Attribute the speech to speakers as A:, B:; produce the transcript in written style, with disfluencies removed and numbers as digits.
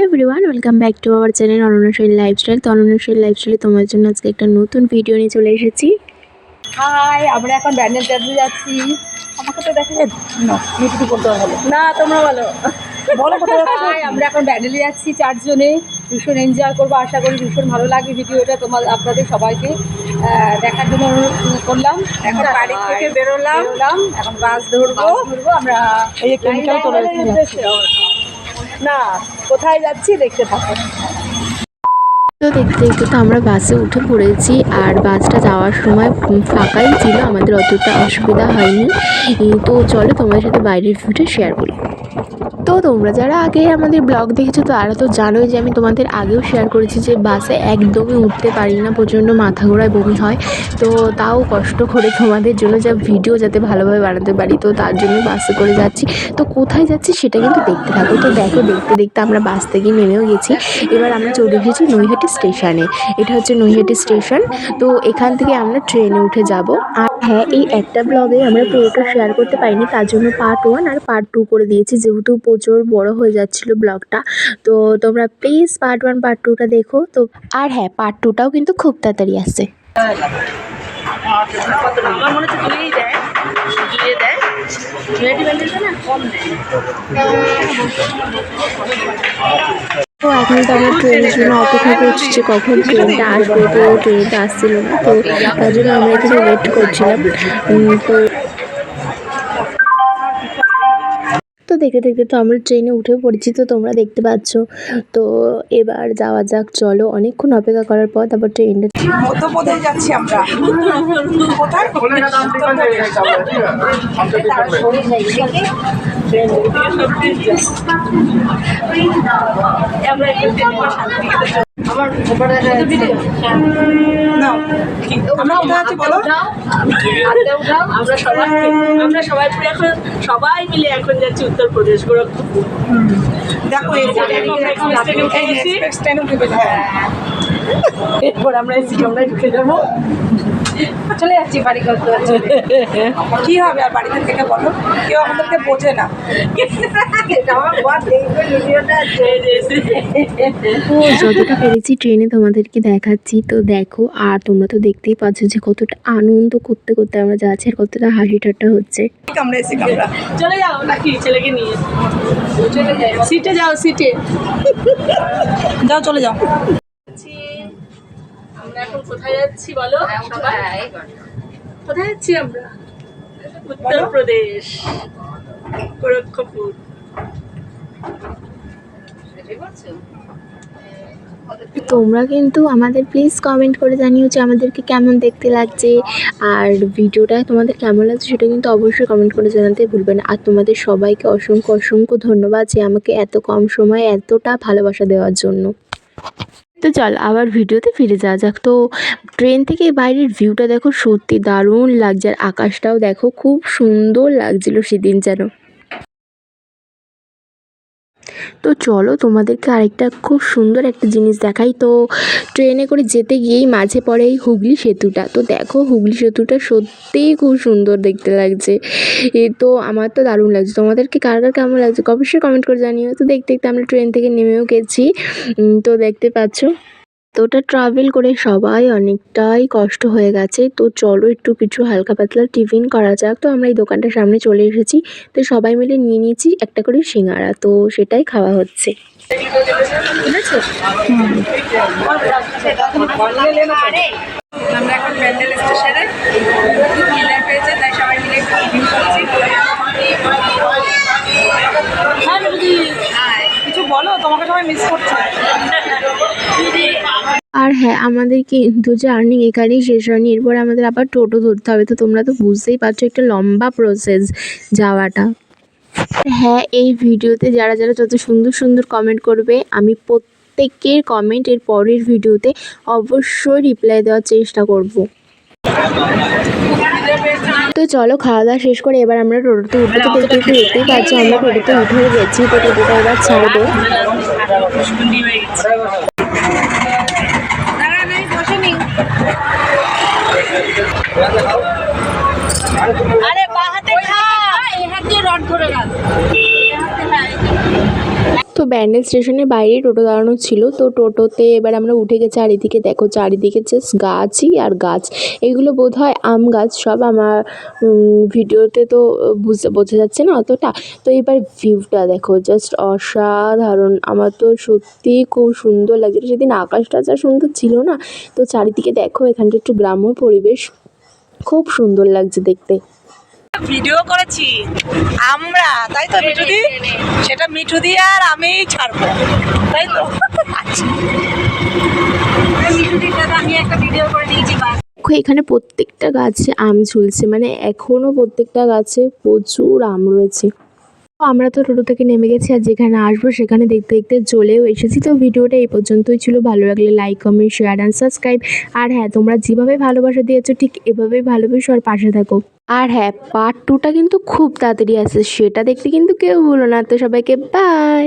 A: Everyone welcome back to our channel Ananya lifestyle. তো অনন্যা লাইফস্টাইলে তোমার জন্য আজকে একটা নতুন ভিডিও নিয়ে চলে এসেছি।
B: হাই, আমরা এখন ব্যান্ডেল চার্জে যাচ্ছি। আমাকে তো দেখে মিটিটি বলতে হবে না, তোমরা বলো বলো কোথায় যাচ্ছি। আমরা এখন ব্যান্ডেলে যাচ্ছি চারজনে, ভীষণ এনজয় করবো। আশা করি ভীষণ ভালো লাগে ভিডিওটা আপনাদের সবাইকে দেখার জন্য অনুরোধ করলাম। এখন বাড়ি থেকে বেরোলাম, এখন বাস ধরবো। আমরা এই যে কেমিক্যাল চলে না, কোথায় যাচ্ছি দেখতে থাকো।
A: তো দেখতে দেখতে তো আমরা বাসে উঠে পড়েছি, আর বাসটা যাওয়ার সময় ফাঁকাই ছিল, আমাদের অতটা অসুবিধা হয়নি। তো চলো তোমাদের সাথে বাইরের ভিউটা শেয়ার করি। তো তোমরা যারা আগে আমাদের ব্লগ দেখেছো তারা তো জানোই যে আমি তোমাদের আগেও শেয়ার করেছি যে বাসে একদমই উঠতে পারি না, প্রচণ্ড মাথা ঘোরায়, বমি হয়। তো তাও কষ্ট করে তোমাদের জন্য যা ভিডিও যাতে ভালোভাবে বানাতে পারি, তো তার জন্য বাসে করে যাচ্ছি। তো কোথায় যাচ্ছি সেটা কিন্তু দেখতে থাকো। তো দেখো, দেখতে দেখতে আমরা বাস থেকে নেমেও গেছি। এবার আমরা চলে এসেছি নৈহাটি স্টেশনে। এটা হচ্ছে নৈহাটি স্টেশন। তো এখান থেকে আমরা ট্রেনে উঠে যাব। আর হ্যাঁ, এই একটা ব্লগে আমরা পুরোটা শেয়ার করতে পারিনি, তার জন্য পার্ট 1 আর পার্ট 2 করে দিয়েছি, যেহেতু প্রচুর বড় হয়ে যাচ্ছিল ব্লগটা। তো তোমরা প্লিজ পার্ট 1 পার্ট 2টা দেখো। তো আর হ্যাঁ, পার্ট 2টাও কিন্তু খুব তাড়াতাড়ি আসছে।
B: আমার মনে হচ্ছে তুলেই দেয়, দিয়ে দেয়, রেডি ব্যান্ডেলটা না কম দেয়।
A: তো এখন তো আমরা ট্রেনের জন্য অপেক্ষা করছি যে কখন ট্রেনটা আসবে। তো ট্রেনটা আসছিল না, তো তার জন্য আমরা এখানে ওয়েট করছিলাম। তো দেখতে দেখতে তো আমরা ট্রেনে উঠে পড়েছি, তো তোমরা দেখতে পাচ্ছ। তো এবার যাওয়া যাক, চলো। অনেকক্ষণ অপেক্ষা করার পর তারপর ট্রেনটা
B: মধ্যপ্রদেশ যাচ্ছি আমরা। কোথায়? সবাই মিলে এখন যাচ্ছি উত্তরপ্রদেশ, গোরখপুর। দেখো এরপর আমরা এসি কামরায় ঢুকে যাবো, চলে যাচ্ছি বাড়ি করতে। কি হবে আর বাড়িতে থেকে বলো, কেউ আমাদেরকে বোঝে না।
A: যতটা পেরেছি ট্রেনে তোমাদেরকে দেখাচ্ছি। তো দেখো, আর তোমরা তো দেখতেই পাচ্ছ যে কতটা আনন্দ করতে করতে আমরা যাচ্ছি, আর কতটা হাসি ঠাট্টা হচ্ছে।
B: আমরা এসি কামরা, চলে যাও নাকি ছেলেকে নিয়ে সিটে যাও, সিটে যাও, চলে যাও। আমরা এখন কোথায় যাচ্ছি বলো সবাই? কোথায় যাচ্ছি আমরা? উত্তরপ্রদেশ, গোরখপুর।
A: তোমরা কিন্তু আমাদের প্লিজ কমেন্ট করে জানিও যে আমাদেরকে কেমন দেখতে লাগছে, আর ভিডিওটা তোমাদের কেমন লাগছে সেটা কিন্তু অবশ্যই কমেন্ট করে জানাতে ভুলবে না। আর তোমাদের সবাইকে অসংখ্য অসংখ্য ধন্যবাদ যে আমাকে এত কম সময়ে এতটা ভালোবাসা দেওয়ার জন্য। তো চল আবার ভিডিওতে ফিরে যাওয়া যাক। তো ট্রেন থেকে বাইরের ভিউটা দেখো, সত্যি দারুণ লাগছে, আর আকাশটাও দেখো খুব সুন্দর লাগছিল সেদিন যেন। তো চলো তোমাদেরকে আরেকটা খুব সুন্দর একটা জিনিস দেখাই। তো ট্রেনে করে যেতে গিয়েই মাঝে পড়ে এই হুগলি সেতুটা। তো দেখো, হুগলি সেতুটা সত্যিই খুব সুন্দর দেখতে লাগছে। তো আমার তো দারুণ লাগছে। তোমাদেরকে কার কার কেমন লাগছে অবশ্যই কমেন্ট করে জানিও। তো দেখতে দেখতে আমরা ট্রেন থেকে নেমেও গেছি। তো দেখতে পাচ্ছ, তো ওটা ট্রাভেল করে সবাই অনেকটাই কষ্ট হয়ে গেছে। তো চলো একটু কিছু হালকা পাতলা টিফিন করা যাক। তো আমরা এই দোকানটার সামনে চলে এসেছি। তো সবাই মিলে নিয়ে নিয়েছি একটা করে সিঙ্গাড়া, তো সেটাই খাওয়া হচ্ছে।
B: আমরা এখন ব্যান্ডেল স্টেশনে পেয়েছে, তাই সবাই মিলে কিছু বলো, তোমাকে সবাই মিস করছে।
A: আর হ্যাঁ, আমাদের কিন্তু জার্নি এখানেই শেষ হয়নি, এরপর আমাদের আবার টোটো ধরতে হবে। তো তোমরা তো বুঝতেই পারছো একটা লম্বা প্রসেস যাওয়াটা। হ্যাঁ, এই ভিডিওতে যারা যারা যত সুন্দর সুন্দর কমেন্ট করবে, আমি প্রত্যেকের কমেন্ট এর পরের ভিডিওতে অবশ্যই রিপ্লাই দেওয়ার চেষ্টা করব। তো চলো খাওয়া দাওয়া শেষ করে এবার আমরা টোটোতে উঠতে, তো দেখতেই পাচ্ছি আমরা টোটোতে উঠে গেছি। তো টোটোটা এবার ছাড়বে। তো ব্যান্ডেল স্টেশনের বাইরে টোটো দাঁড়ানো ছিল, তো টোটোতে এবার আমরা উঠে গেছি। আর এদিকে দেখো চারিদিকে জাস্ট গাছই আর গাছ। এগুলো বোধহয় আম গাছ সব। আমার ভিডিওতে তো বোঝা যাচ্ছে না অতটা। তো এবার ভিউটা দেখো জাস্ট অসাধারণ। আমার তো সত্যিই খুব সুন্দর লাগছে। সেদিন আকাশটা যা সুন্দর ছিল না, তো চারিদিকে দেখো এখানটা একটু গ্রাম্য পরিবেশ, খুব সুন্দর লাগছে দেখতে।
C: ভিডিও করেছি আমরা, তাই তো মিঠুদি? সেটা মিঠুদি আর আমি ছাড়বো, তাই তো? আচ্ছা,
B: মিঠুদির দাদা আমি একটা ভিডিও করে দিয়েছি।
A: দেখো এখানে প্রত্যেকটা গাছে আম ঝুলছে, মানে এখনও প্রত্যেকটা গাছে প্রচুর আম রয়েছে। তো আমরা তো টোটো থেকে নেমে গেছি, আর যেখানে আসবো সেখানে দেখতে দেখতে চলেও এসেছি। তো ভিডিওটা এই পর্যন্তই ছিল। ভালো লাগলে like, comment, share and subscribe. আর হ্যাঁ, তোমরা যেভাবে ভালোবাসা দিয়েছো ঠিক এভাবেই ভালোবেসো আর পাশে থাকো। আর হ্যাঁ, পার্ট 2টা কিন্তু খুব তাড়াতাড়ি আসছে, সেটা দেখতে কিন্তু কেউ ভুলো না। তো সবাইকে বাই।